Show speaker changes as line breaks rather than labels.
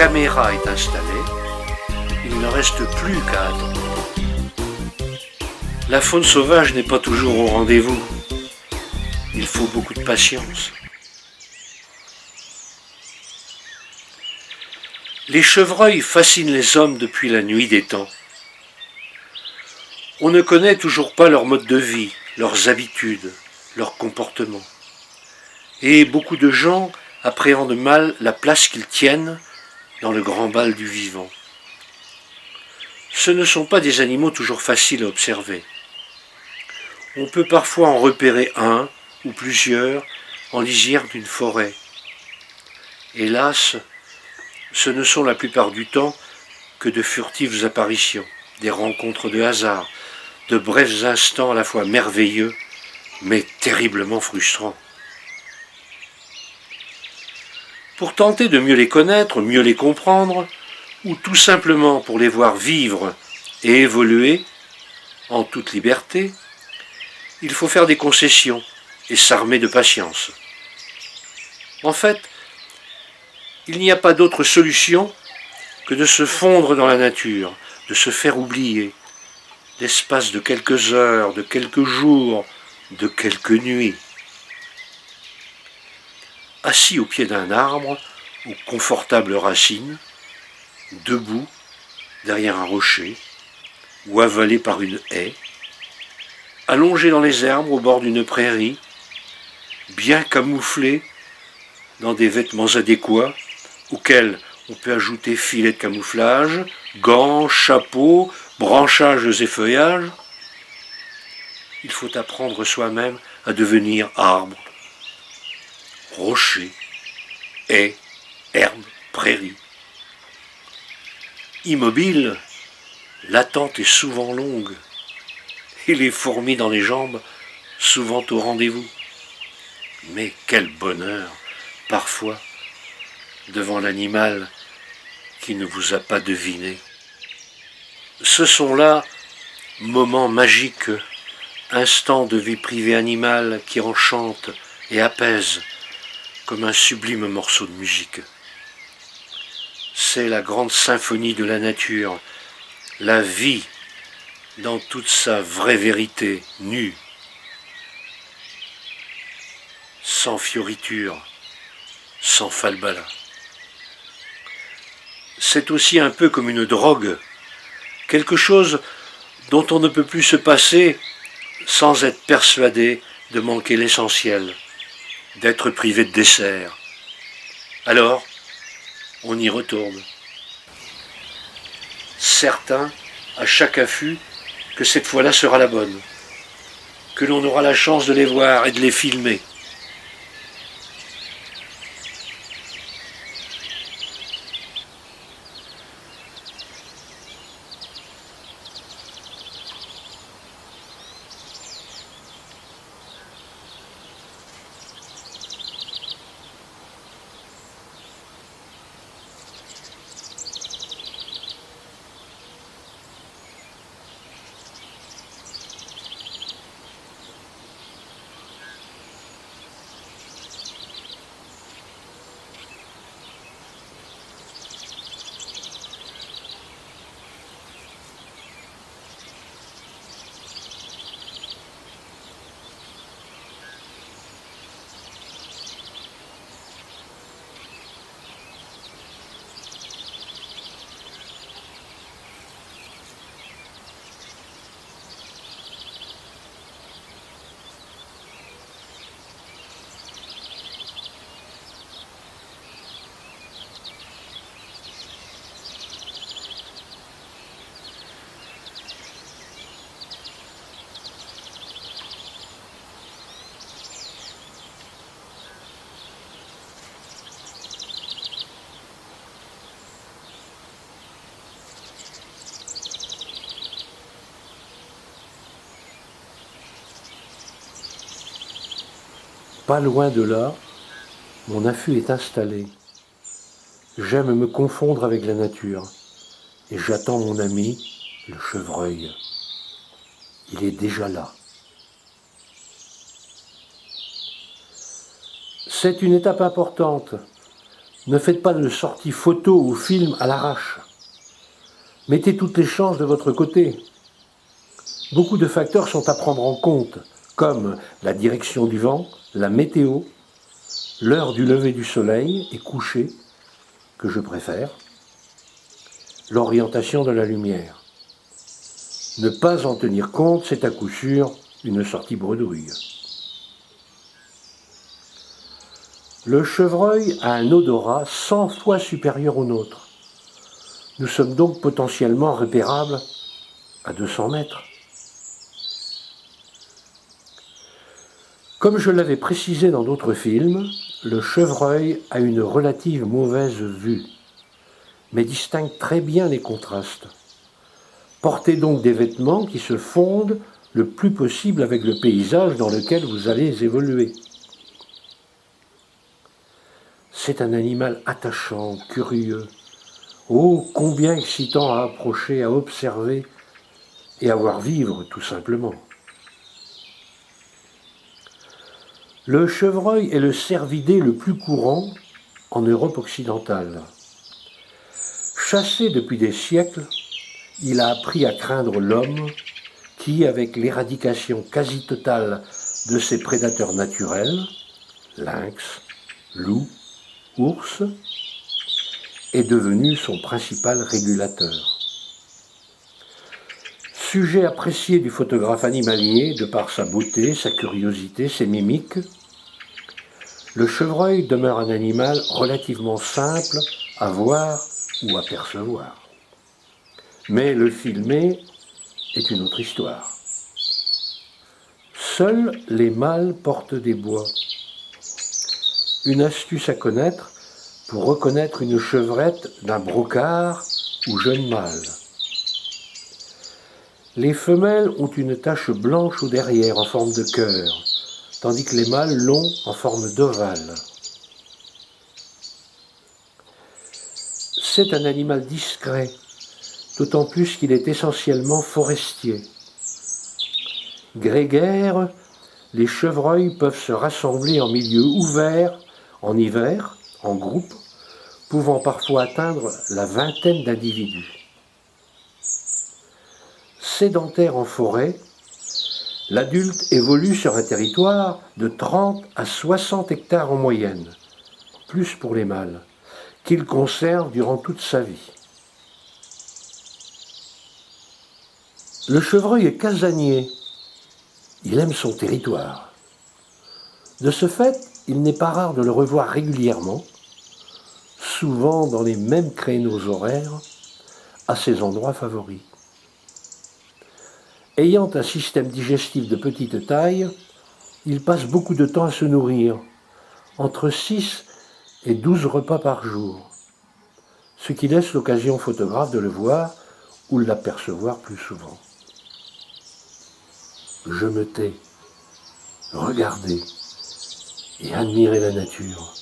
caméra est installée, il ne reste plus qu'à attendre. La faune sauvage n'est pas toujours au rendez-vous. Il faut beaucoup de patience. Les chevreuils fascinent les hommes depuis la nuit des temps. On ne connaît toujours pas leur mode de vie, leurs habitudes, leurs comportements. Et beaucoup de gens appréhendent mal la place qu'ils tiennent dans le grand bal du vivant. Ce ne sont pas des animaux toujours faciles à observer. On peut parfois en repérer un ou plusieurs en lisière d'une forêt. Hélas, ce ne sont la plupart du temps que de furtives apparitions, des rencontres de hasard, de brefs instants à la fois merveilleux, mais terriblement frustrants. Pour tenter de mieux les connaître, mieux les comprendre, ou tout simplement pour les voir vivre et évoluer en toute liberté, il faut faire des concessions et s'armer de patience. En fait, il n'y a pas d'autre solution que de se fondre dans la nature, de se faire oublier, l'espace de quelques heures, de quelques jours, de quelques nuits. Assis au pied d'un arbre, aux confortables racines, debout, derrière un rocher, ou avalé par une haie, allongé dans les herbes au bord d'une prairie, bien camouflé dans des vêtements adéquats, auxquels on peut ajouter filets de camouflage, gants, chapeaux, branchages et feuillages. Il faut apprendre soi-même à devenir arbre, rocher, haie, herbe, prairie. Immobile, l'attente est souvent longue et les fourmis dans les jambes souvent au rendez-vous. Mais quel bonheur, parfois, devant l'animal qui ne vous a pas deviné. Ce sont là moments magiques, instants de vie privée animale qui enchantent et apaisent comme un sublime morceau de musique. C'est la grande symphonie de la nature, la vie dans toute sa vraie vérité, nue, sans fioriture, sans falbala. C'est aussi un peu comme une drogue, quelque chose dont on ne peut plus se passer sans être persuadé de manquer l'essentiel, d'être privé de dessert. Alors, on y retourne. Certain, à chaque affût, que cette fois-là sera la bonne, que l'on aura la chance de les voir et de les filmer. Pas loin de là, mon affût est installé. J'aime me confondre avec la nature et j'attends mon ami, le chevreuil. Il est déjà là. C'est une étape importante Ne faites pas de sorties photo ou film à l'arrache. Mettez toutes les chances de votre côté. Beaucoup de facteurs sont à prendre en compte, comme la direction du vent, la météo, l'heure du lever du soleil et coucher, que je préfère, l'orientation de la lumière. Ne pas en tenir compte, c'est à coup sûr une sortie bredouille. Le chevreuil a un odorat 100 fois supérieur au nôtre. Nous sommes donc potentiellement repérables à 200 mètres. Comme je l'avais précisé dans d'autres films, le chevreuil a une relative mauvaise vue, mais distingue très bien les contrastes. Portez donc des vêtements qui se fondent le plus possible avec le paysage dans lequel vous allez évoluer. C'est un animal attachant, curieux. Oh, combien excitant à approcher, à observer et à voir vivre, tout simplement. Le chevreuil est le cervidé le plus courant en Europe occidentale. Chassé depuis des siècles, il a appris à craindre l'homme qui, avec l'éradication quasi totale de ses prédateurs naturels, lynx, loup, ours, est devenu son principal régulateur. Sujet apprécié du photographe animalier de par sa beauté, sa curiosité, ses mimiques, le chevreuil demeure un animal relativement simple à voir ou à percevoir. Mais le filmer est une autre histoire. Seuls les mâles portent des bois. Une astuce à connaître pour reconnaître une chevrette d'un brocard ou jeune mâle. Les femelles ont une tache blanche au derrière en forme de cœur, tandis que les mâles l'ont en forme d'ovale. C'est un animal discret, d'autant plus qu'il est essentiellement forestier. Grégaires, les chevreuils peuvent se rassembler en milieu ouvert en hiver, en groupe, pouvant parfois atteindre la vingtaine d'individus. Sédentaire en forêt, l'adulte évolue sur un territoire de 30 à 60 hectares en moyenne, plus pour les mâles, qu'il conserve durant toute sa vie. Le chevreuil est casanier. Il aime son territoire. De ce fait, il n'est pas rare de le revoir régulièrement, souvent dans les mêmes créneaux horaires, à ses endroits favoris. Ayant un système digestif de petite taille, il passe beaucoup de temps à se nourrir, entre 6 et 12 repas par jour, ce qui laisse l'occasion au photographe de le voir ou de l'apercevoir plus souvent. Je me tais, regardez et admirez la nature.